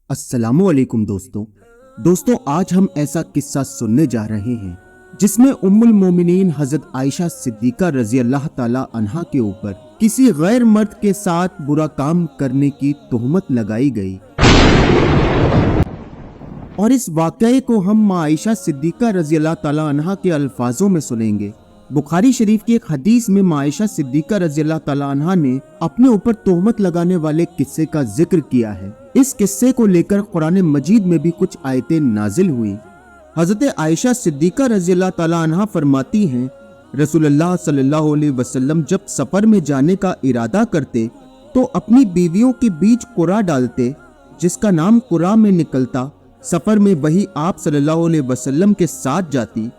अस्सलामु अलैकुम दोस्तों आज हम ऐसा किस्सा सुनने जा रहे हैं जिसमें उम्मुल मोमिनीन हजरत आयशा सिद्दीका रजी अल्लाह ताला अन्हा के ऊपर किसी गैर मर्द के साथ बुरा काम करने की तोहमत लगाई गई। और इस वाक़ये को हम माँ आयशा सिद्दीका रजी अल्लाह ताला अन्हा के अल्फाजों में सुनेंगे। बुखारी शरीफ की एक हदीस में माँ आयशा सिद्दीका रजी अल्लाह ताला अन्हा ने अपने ऊपर तोहमत लगाने वाले किस्से का जिक्र किया है। इस किस्से को लेकर कुरान मजीद में भी कुछ आयतें नाजिल हुई। हजरत आयशा सिद्दीका रजी अल्लाह ताला अन्हा फरमाती हैं, रसूलुल्लाह सल्लल्लाहु अलैहि वसल्लम जब सफर में जाने का इरादा करते तो अपनी बीवियों के बीच कुरा डालते, जिसका नाम कुरा में निकलता। सफर में वही आप सल्लल्लाहु अलैहि वसल्लम के साथ जाती।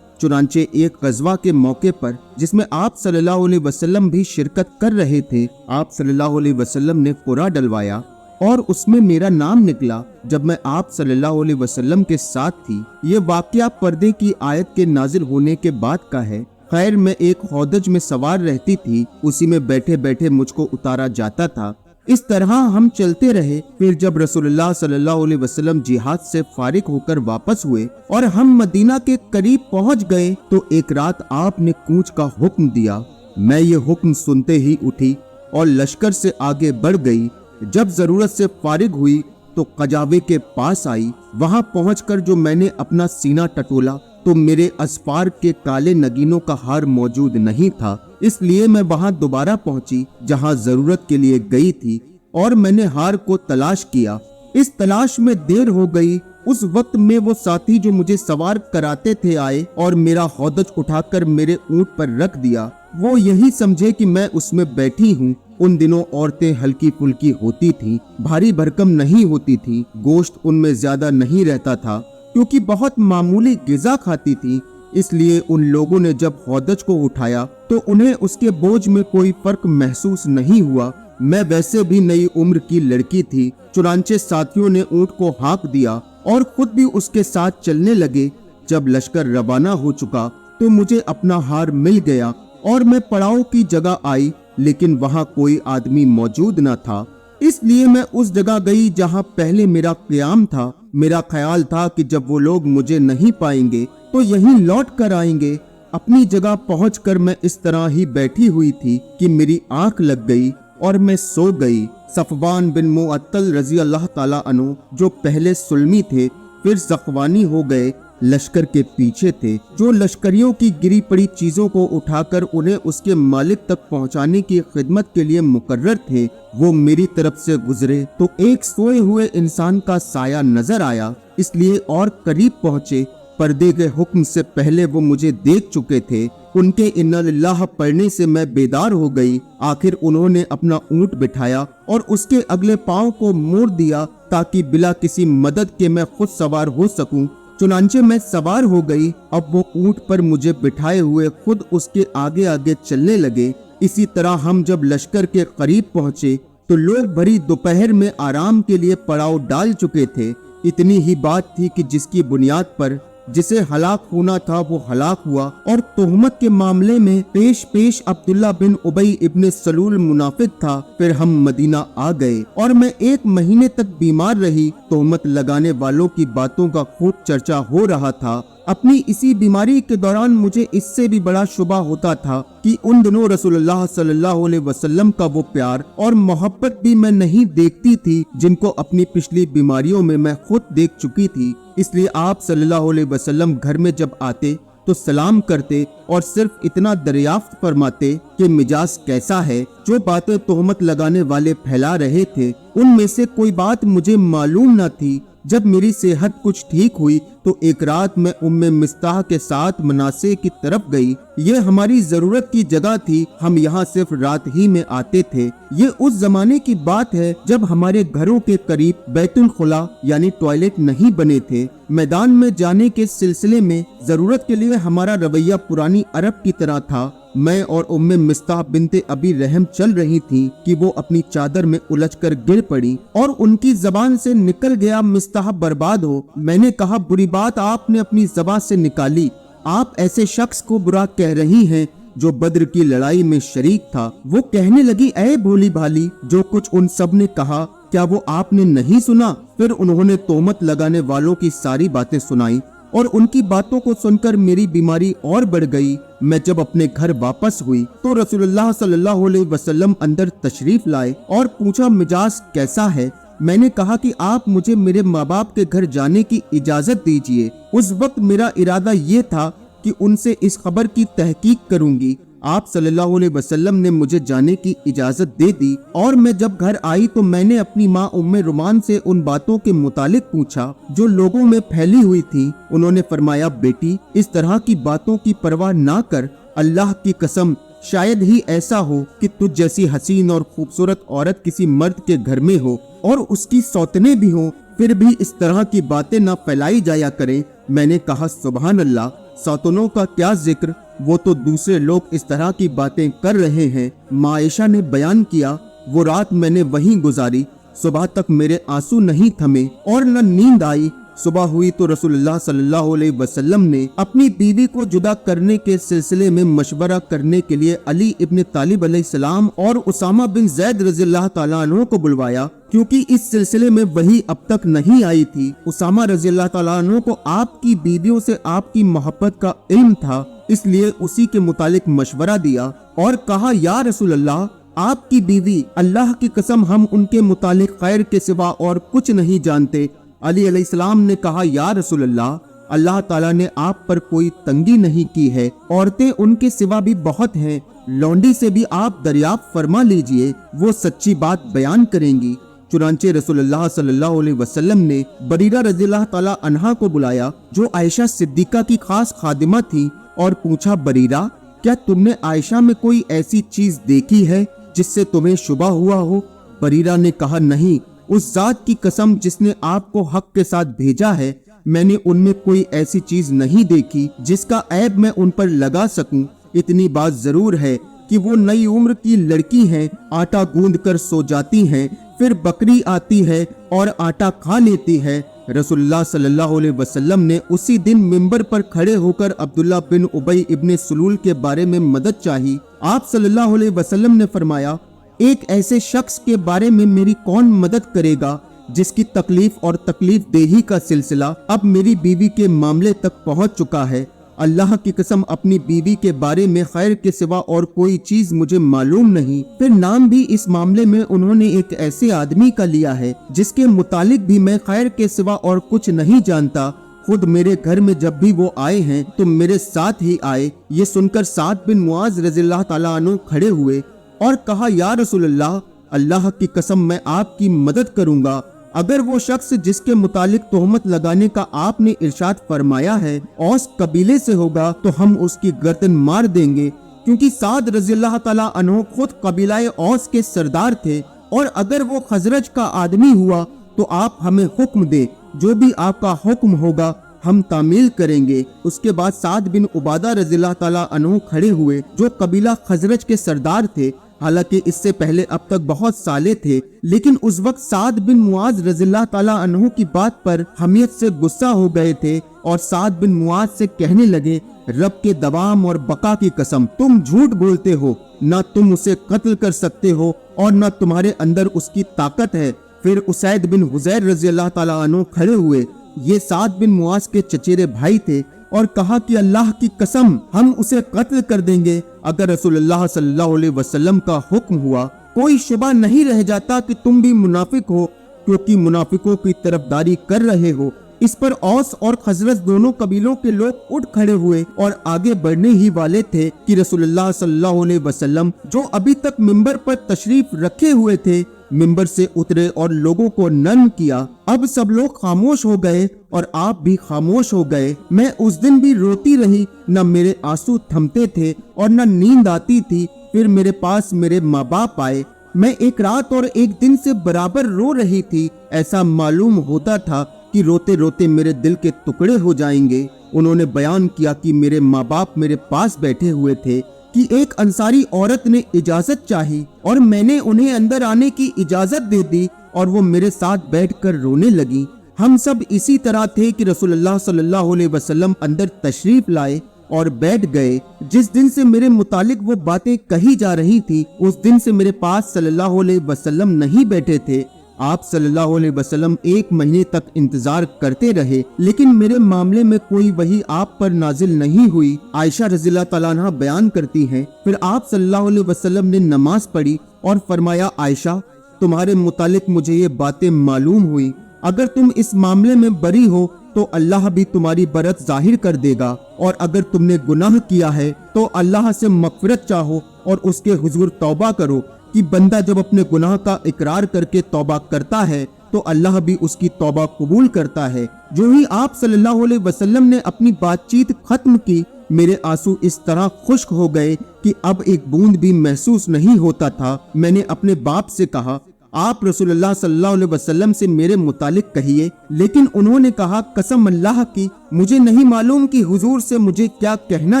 चुनांचे एक गजवा के मौके पर जिसमें आप सल्लल्लाहु अलैहि वसल्लम भी शिरकत कर रहे थे, आप सल्लल्लाहु अलैहि वसल्लम ने कुरा डलवाया और उसमें मेरा नाम निकला जब मैं आप सल्लल्लाहु अलैहि वसल्लम के साथ थी। ये वाकया पर्दे की आयत के नाजिल होने के बाद का है। खैर, मैं एक हौदज में सवार रहती थी, उसी में बैठे बैठे मुझको उतारा जाता था। इस तरह हम चलते रहे। फिर जब रसूलुल्लाह सल्लल्लाहु अलैहि वसल्लम जिहाद से फारिग होकर वापस हुए और हम मदीना के करीब पहुंच गए तो एक रात आपने कूच का हुक्म दिया। मैं ये हुक्म सुनते ही उठी और लश्कर से आगे बढ़ गई। जब जरूरत से फारिग हुई तो कजावे के पास आई। वहां पहुंचकर जो मैंने अपना सीना टटोला तो मेरे अस्फार के काले नगीनों का हार मौजूद नहीं था। इसलिए मैं वहां दोबारा पहुंची जहां जरूरत के लिए गई थी और मैंने हार को तलाश किया। इस तलाश में देर हो गई। उस वक्त में वो साथी जो मुझे सवार कराते थे आए और मेरा हौदज उठाकर मेरे ऊंट पर रख दिया। वो यही समझे कि मैं उसमें बैठी हूँ। उन दिनों औरतें हल्की फुल्की होती थी, भारी भरकम नहीं होती थी। गोश्त उनमें ज्यादा नहीं रहता था क्योंकि बहुत मामूली गिजा खाती थी। इसलिए उन लोगों ने जब हौदज को उठाया तो उन्हें उसके बोझ में कोई फर्क महसूस नहीं हुआ। मैं वैसे भी नई उम्र की लड़की थी। चुनांचे साथियों ने ऊंट को हाँक दिया और खुद भी उसके साथ चलने लगे। जब लश्कर रवाना हो चुका तो मुझे अपना हार मिल गया और मैं पड़ाव की जगह आई, लेकिन वहाँ कोई आदमी मौजूद न था। इसलिए मैं उस जगह गई जहाँ पहले मेरा क़याम था। मेरा ख्याल था कि जब वो लोग मुझे नहीं पाएंगे तो यहीं लौट कर आएंगे। अपनी जगह पहुंचकर मैं इस तरह ही बैठी हुई थी कि मेरी आंख लग गई और मैं सो गई। सफवान बिन मुअत्तल रजी अल्लाह ताला अन्हु जो पहले सुल्मी थे फिर ज़ख्वानी हो गए, लश्कर के पीछे थे। जो लश्करियों की गिरी पड़ी चीजों को उठाकर उन्हें उसके मालिक तक पहुंचाने की खिदमत के लिए मुकर्रर थे, वो मेरी तरफ से गुजरे तो एक सोए हुए इंसान का साया नजर आया। इसलिए और करीब पहुंचे। पर्दे के हुक्म से पहले वो मुझे देख चुके थे। उनके इन्ना लिल्लाह पढ़ने से मैं बेदार हो गई। आखिर उन्होंने अपना ऊंट बिठाया और उसके अगले पांव को मोड़ दिया ताकि बिला किसी मदद के मैं खुद सवार हो सकूं। चुनांचे मैं सवार हो गई। अब वो ऊंट पर मुझे बिठाए हुए खुद उसके आगे आगे चलने लगे। इसी तरह हम जब लश्कर के करीब पहुंचे तो लोग भरी दोपहर में आराम के लिए पड़ाव डाल चुके थे। इतनी ही बात थी कि जिसकी बुनियाद पर जिसे हलाक होना था वो हलाक हुआ और तोहमत के मामले में पेश अब्दुल्ला बिन उबई इब्ने सलूल मुनाफिक था। फिर हम मदीना आ गए और मैं 1 महीने तक बीमार रही। तोहमत लगाने वालों की बातों का खूब चर्चा हो रहा था। अपनी इसी बीमारी के दौरान मुझे इससे भी बड़ा शुबा होता था कि उन दिनों रसूलुल्लाह सल्लल्लाहु अलैहि वसल्लम का वो प्यार और मोहब्बत भी मैं नहीं देखती थी जिनको अपनी पिछली बीमारियों में मैं खुद देख चुकी थी। इसलिए आप सल्लल्लाहु अलैहि वसल्लम घर में जब आते तो सलाम करते और सिर्फ इतना दरियाफ्त फरमाते कि मिजाज कैसा है। जो बातें तोहमत लगाने वाले फैला रहे थे उनमें से कोई बात मुझे मालूम न थी। जब मेरी सेहत कुछ ठीक हुई तो एक रात मैं उम्मे मिस्ताह के साथ मनासे की तरफ गई। ये हमारी जरूरत की जगह थी। हम यहाँ सिर्फ रात ही में आते थे। ये उस जमाने की बात है जब हमारे घरों के करीब बैतुल खुला यानी टॉयलेट नहीं बने थे। मैदान में जाने के सिलसिले में जरूरत के लिए हमारा रवैया पुरानी अरब की तरह था। मैं और उम्मे मिस्ताह बिनते अबी रहम चल रही थी कि वो अपनी चादर में उलझकर गिर पड़ी और उनकी जबान से निकल गया, मिस्ताह बर्बाद हो। मैंने कहा, बुरी बात आपने अपनी जबान से निकाली। आप ऐसे शख्स को बुरा कह रही हैं जो बद्र की लड़ाई में शरीक था, वो कहने लगी, ऐ भोली भाली, जो कुछ उन सब ने कहा क्या वो आपने नहीं सुना? फिर उन्होंने तोहमत लगाने वालों की सारी बातें सुनाई और उनकी बातों को सुनकर मेरी बीमारी और बढ़ गई। मैं जब अपने घर वापस हुई तो रसूलुल्लाह सल्लल्लाहु अलैहि वसल्लम अंदर तशरीफ लाए और पूछा, मिजाज कैसा है? मैंने कहा कि आप मुझे मेरे माँ बाप के घर जाने की इजाजत दीजिए। उस वक्त मेरा इरादा ये था कि उनसे इस खबर की तहकीक करूंगी। आप सल्लल्लाहु अलैहि वसल्लम ने मुझे जाने की इजाजत दे दी और मैं जब घर आई तो मैंने अपनी माँ उम्मे रुमान से उन बातों के मुतालिक पूछा जो लोगों में फैली हुई थी। उन्होंने फरमाया, बेटी, इस तरह की बातों की परवाह ना कर। अल्लाह की कसम, शायद ही ऐसा हो कि तुझ जैसी हसीन और खूबसूरत औरत किसी मर्द के घर में हो और उसकी सौतने भी हो, फिर भी इस तरह की बातें न फैलाई जाया करें। मैंने कहा, सुभान अल्लाह, सौतनों का क्या जिक्र, वो तो दूसरे लोग इस तरह की बातें कर रहे हैं। माँ आयशा ने बयान किया, वो रात मैंने वहीं गुजारी। सुबह तक मेरे आंसू नहीं थमे और न नींद आई। सुबह हुई तो रसूलुल्लाह सल्लल्लाहु अलैहि वसल्लम ने अपनी बीवी को जुदा करने के सिलसिले में मशवरा करने के लिए अली इब्न तालिब अलैहिस्सलाम और उसामा बिन ज़ैद रज़ियल्लाहु ताला अन्हु को बुलवाया, क्योंकि इस सिलसिले में वही अब तक नहीं आई थी। उसामा रज़ियल्लाहु ताला अन्हु को आपकी बीवियों से आपकी मोहब्बत का इल्म था, इसलिए उसी के मुतालिक मशवरा दिया और कहा, या रसूल अल्लाह, आपकी बीवी, अल्लाह की कसम हम उनके मुतालिक खैर के सिवा और कुछ नहीं जानते। अली अलैहिस्सलाम ने कहा, या रसूल अल्लाह, अल्लाह ताला ने आप पर कोई तंगी नहीं की है, औरतें उनके सिवा भी बहुत हैं, लौंडी से भी आप दरियाफ्त फरमा लीजिए, वो सच्ची बात बयान करेंगी। चुनांचे रसूलुल्लाह सल्लल्लाहु अलैहि वसल्लम ने बरीरा रज़ियल्लाहु ताला अन्हा को बुलाया, जो आयशा सिद्दीका की खास खादिमा थी, और पूछा, बरीरा, क्या तुमने आयशा में कोई ऐसी चीज देखी है जिससे तुम्हें शुबा हुआ हो? बरीरा ने कहा, नहीं, उस जात की कसम जिसने आपको हक के साथ भेजा है, मैंने उनमें कोई ऐसी चीज नहीं देखी जिसका ऐब मैं उन पर लगा सकूं। इतनी बात जरूर है कि वो नई उम्र की लड़की हैं, आटा गूंद कर सो जाती हैं, फिर बकरी आती है और आटा खा लेती है। रसूलुल्लाह सल्लल्लाहु अलैहि वसल्लम ने उसी दिन मिंबर पर खड़े होकर अब्दुल्ला बिन उबई इब्ने सुलूल के बारे में मदद चाही। आप सल्लल्लाहु अलैहि वसल्लम ने फरमाया, एक ऐसे शख्स के बारे में मेरी कौन मदद करेगा जिसकी तकलीफ और तकलीफ देही का सिलसिला अब मेरी बीवी के मामले तक पहुंच चुका है। अल्लाह की कसम, अपनी बीवी के बारे में खैर के सिवा और कोई चीज मुझे मालूम नहीं। फिर नाम भी इस मामले में उन्होंने एक ऐसे आदमी का लिया है जिसके मुतालिक भी मैं खैर के सिवा और कुछ नहीं जानता। खुद मेरे घर में जब भी वो आए हैं तो मेरे साथ ही आए। ये सुनकर साद बिन मुआज रज़ियल्लाहु ताला अन्हु खड़े हुए और कहा, या रसूलल्लाह, अल्लाह की कसम मैं आपकी मदद करूंगा। अगर वो शख्स जिसके मुतालिक तोहमत लगाने का आपने इरशाद फरमाया है औस कबीले से होगा तो हम उसकी गर्दन मार देंगे, क्योंकि साद रज़ियल्लाहु ताला अन्हु खुद कबीलाए औस के सरदार थे। और अगर वो खजरज का आदमी हुआ तो आप हमें हुक्म दे, जो भी आपका हुक्म होगा हम तामील करेंगे। उसके बाद साद बिन उबादा रज़ियल्लाहु ताला अन्हु खड़े हुए, जो कबीला खजरज के सरदार थे। हालांकि इससे पहले अब तक बहुत साले थे, लेकिन उस वक्त साद बिन मुआज रज़ियल्लाहु ताला अन्हु की बात पर हमियत से गुस्सा हो गए थे और साद बिन मुआज से कहने लगे, रब के दवाम और बका की कसम, तुम झूठ बोलते हो, न तुम उसे कत्ल कर सकते हो और न तुम्हारे अंदर उसकी ताकत है। फिर उसैद बिन हुज़ैर रज़ियल्लाहु ताला अन्हु खड़े हुए, ये साद बिन मुआज के चचेरे भाई थे, और कहा कि अल्लाह की कसम हम उसे कत्ल कर देंगे अगर रसूलुल्लाह सल्लल्लाहु अलैहि वसल्लम का हुक्म हुआ। कोई शुबा नहीं रह जाता कि तुम भी मुनाफिक हो, क्योंकि मुनाफिकों की तरफदारी कर रहे हो। इस पर औस और खजरज दोनों कबीलों के लोग उठ खड़े हुए और आगे बढ़ने ही वाले थे कि रसूलुल्लाह सल्लल्लाहु अलैहि वसल्लम, जो अभी तक मिंबर पर तशरीफ रखे हुए थे, मिंबर से उतरे और लोगों को नर्म किया। अब सब लोग खामोश हो गए और आप भी खामोश हो गए। मैं उस दिन भी रोती रही, न मेरे आंसू थमते थे और न नींद आती थी। फिर मेरे पास मेरे माँ बाप आए। मैं एक रात और एक दिन से बराबर रो रही थी। ऐसा मालूम होता था कि रोते रोते मेरे दिल के टुकड़े हो जाएंगे। उन्होंने बयान किया कि मेरे माँ बाप मेरे पास बैठे हुए थे कि एक अंसारी औरत ने इजाजत चाही और मैंने उन्हें अंदर आने की इजाजत दे दी और वो मेरे साथ बैठकर रोने लगी। हम सब इसी तरह थे कि रसूलुल्लाह सल्लल्लाहु अलैहि वसल्लम अंदर तशरीफ लाए और बैठ गए। जिस दिन से मेरे मुतालिक वो बातें कही जा रही थी उस दिन से मेरे पास सल्लल्लाहु अलैहि वसल्लम नहीं बैठे थे। आप सल्लल्लाहु अलैहि वसल्लम 1 महीने तक इंतजार करते रहे, लेकिन मेरे मामले में कोई वही आप पर नाजिल नहीं हुई। आयशा रज़ियल्लाहु तआला अन्हा बयान करती हैं, फिर आप सल्लल्लाहु अलैहि वसल्लम ने नमाज पढ़ी और फरमाया, आयशा तुम्हारे मुतालिक मुझे ये बातें मालूम हुई, अगर तुम इस मामले में बरी हो तो अल्लाह भी तुम्हारी बरत जाहिर कर देगा, और अगर तुमने गुनाह किया है तो अल्लाह से मगफिरत चाहो और उसके हुजूर तौबा करो कि बंदा जब अपने गुनाह का इकरार करके तौबा करता है तो अल्लाह भी उसकी तौबा कबूल करता है। जो ही आप सल्लल्लाहु अलैहि वसल्लम ने अपनी बातचीत खत्म की, मेरे आंसू इस तरह खुश्क हो गए कि अब एक बूंद भी महसूस नहीं होता था। मैंने अपने बाप से कहा, आप रसूलुल्लाह सल्लल्लाहु अलैहि वसल्लम से मेरे मुतालिक कहिए, लेकिन उन्होंने कहा, कसम अल्लाह की मुझे नहीं मालूम कि हुजूर से मुझे क्या कहना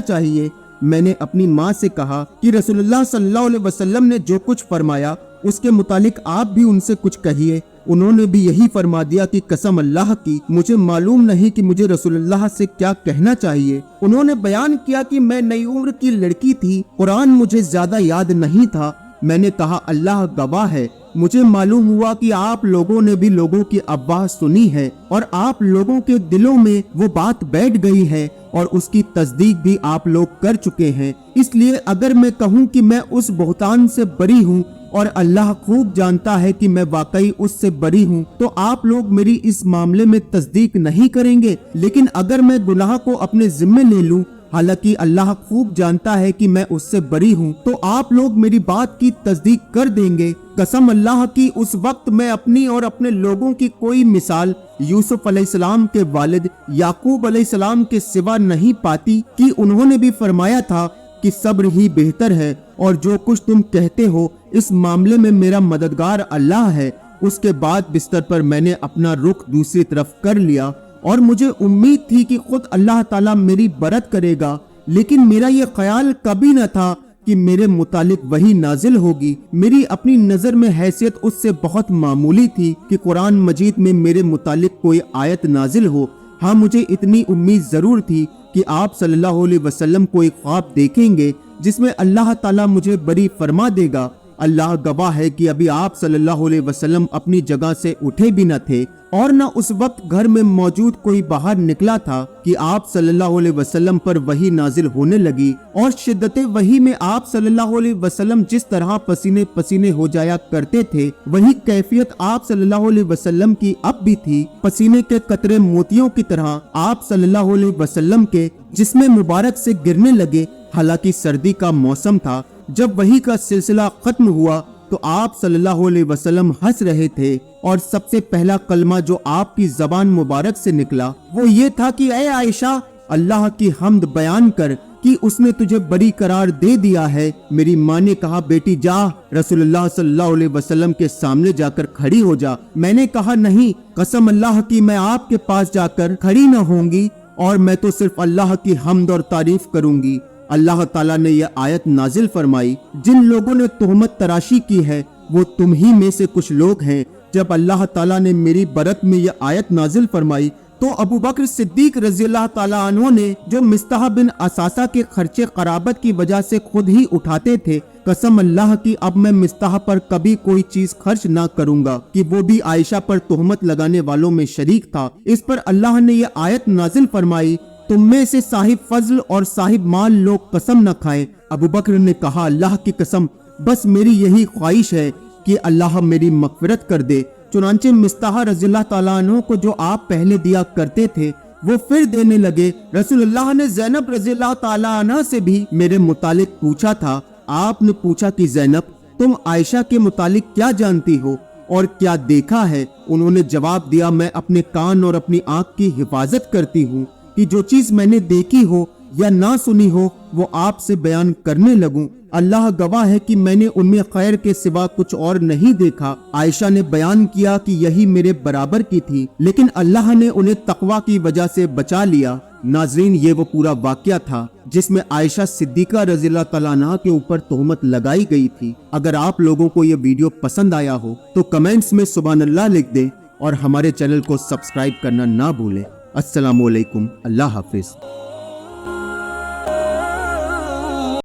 चाहिए। मैंने अपनी माँ से कहा कि रसूलुल्लाह सल्लल्लाहु अलैहि वसल्लम ने जो कुछ फरमाया उसके मुतालिक आप भी उनसे कुछ कहिए। उन्होंने भी यही फरमा दिया कि कसम अल्लाह की मुझे मालूम नहीं कि मुझे रसूलुल्लाह से क्या कहना चाहिए। उन्होंने बयान किया कि मैं नई उम्र की लड़की थी, कुरान मुझे ज्यादा याद नहीं था। मैंने कहा, अल्लाह गवाह है, मुझे मालूम हुआ कि आप लोगों ने भी लोगों की अफवाह सुनी है और आप लोगों के दिलों में वो बात बैठ गई है और उसकी तस्दीक भी आप लोग कर चुके हैं। इसलिए अगर मैं कहूँ कि मैं उस बहुतान से बरी हूँ और अल्लाह खूब जानता है कि मैं वाकई उससे बरी हूँ, तो आप लोग मेरी इस मामले में तस्दीक नहीं करेंगे। लेकिन अगर मैं गुनाह को अपने जिम्मे ले लूँ, हालांकि अल्लाह खूब जानता है कि मैं उससे बरी हूँ, तो आप लोग मेरी बात की तस्दीक कर देंगे। कसम अल्लाह की उस वक्त मैं अपनी और अपने लोगों की कोई मिसाल यूसुफ अलैहिस्सलाम के वालिद याकूब अलैहिस्सलाम के सिवा नहीं पाती कि उन्होंने भी फरमाया था कि सब्र ही बेहतर है, और जो कुछ तुम कहते हो इस मामले में मेरा मददगार अल्लाह है। उसके बाद बिस्तर पर मैंने अपना रुख दूसरी तरफ कर लिया और मुझे उम्मीद थी कि खुद अल्लाह ताला मेरी बरत करेगा, लेकिन मेरा ये ख्याल कभी न था कि मेरे मुतालिक वही नाजिल होगी। मेरी अपनी नजर में हैसियत उससे बहुत मामूली थी कि कुरान मजीद में मेरे मुतालिक कोई आयत नाजिल हो। हाँ, मुझे इतनी उम्मीद जरूर थी कि आप सल्लल्लाहु अलैहि वसल्लम को एक ख्वाब देखेंगे जिसमें अल्लाह ताला मुझे बरी फरमा देगा। अल्लाह गवाह है कि अभी आप सल्लल्लाहु अलैहि वसल्लम अपनी जगह से उठे भी न थे और न उस वक्त घर में मौजूद कोई बाहर निकला था कि आप सल्लल्लाहु अलैहि वसल्लम पर वही नाजिल होने लगी। और शिद्दते वही में आप सल्लल्लाहु अलैहि वसल्लम जिस तरह पसीने पसीने हो जाया करते थे, वही कैफियत आप सल्लल्लाहु अलैहि वसल्लम की अब भी थी। पसीने के कतरे मोतियों की तरह आप सल्लल्लाहु अलैहि वसल्लम के जिस्म मुबारक से गिरने लगे। हालांकि सर्दी का मौसम था। जब वही का सिलसिला खत्म हुआ तो आप सल्लल्लाहु अलैहि वसल्लम हंस रहे थे और सबसे पहला कलमा जो आपकी जबान मुबारक से निकला वो ये था कि ऐ आयशा, अल्लाह की हम्द बयान कर कि उसने तुझे बरी करार दे दिया है। मेरी माँ ने कहा, बेटी जा रसूलुल्लाह सल्लल्लाहु अलैहि वसल्लम के सामने जाकर खड़ी हो जा। मैंने कहा, नहीं, कसम अल्लाह की मैं आपके पास जाकर खड़ी न होंगी और मैं तो सिर्फ अल्लाह की हम्द और तारीफ करूंगी। अल्लाह ताला ने यह आयत नाजिल फरमाई, जिन लोगों ने तोहमत तराशी की है वो तुम ही में से कुछ लोग हैं। जब अल्लाह ताला ने मेरी बरत में यह आयत नाजिल फरमाई तो अबू बकर सिद्दीक रज़ियल्लाहु ताला अन्हु ने, जो मिस्ताह बिन असासा के खर्चे कराबत की वजह से खुद ही उठाते थे, कसम अल्लाह की अब मैं मिस्ताह पर कभी कोई चीज खर्च ना करूंगा कि वो भी आयशा पर तोहमत लगाने वालों में शरीक था। इस पर अल्लाह ने यह आयत नाजिल फरमाई, तुम में से साहिब फजल और साहिब माल लोग कसम न खाएं। अबू बकर ने कहा, अल्लाह की कसम, बस मेरी यही ख्वाहिश है कि अल्लाह मेरी मगफिरत कर दे। चुनांचे मिस्ताह रज़ियल्लाहु ताला अन्हु को जो आप पहले दिया करते थे वो फिर देने लगे। रसूलुल्लाह ने ज़ैनब रज़ियल्लाहु ताला अन्हा से भी मेरे मुतालिक पूछा था। आपने पूछा कि ज़ैनब, तुम आयशा के मुतालिक क्या जानती हो और क्या देखा है? उन्होंने जवाब दिया, मैं अपने कान और अपनी आंख की हिफाजत करती हूँ कि जो चीज मैंने देखी हो या ना सुनी हो वो आपसे बयान करने लगूं। अल्लाह गवाह है कि मैंने उनमें खैर के सिवा कुछ और नहीं देखा। आयशा ने बयान किया कि यही मेरे बराबर की थी, लेकिन अल्लाह ने उन्हें तकवा की वजह से बचा लिया। नाजरीन, ये वो पूरा वाकया था जिसमें आयशा सिद्दीका रज़ियल्लाहु तआला अन्हा के ऊपर तोहमत लगाई गई थी। अगर आप लोगों को ये वीडियो पसंद आया हो तो कमेंट्स में सुभान अल्लाह लिख दें और हमारे चैनल को सब्सक्राइब करना ना भूलें। अस्सलामु अलैकुम, अल्लाह हाफिज।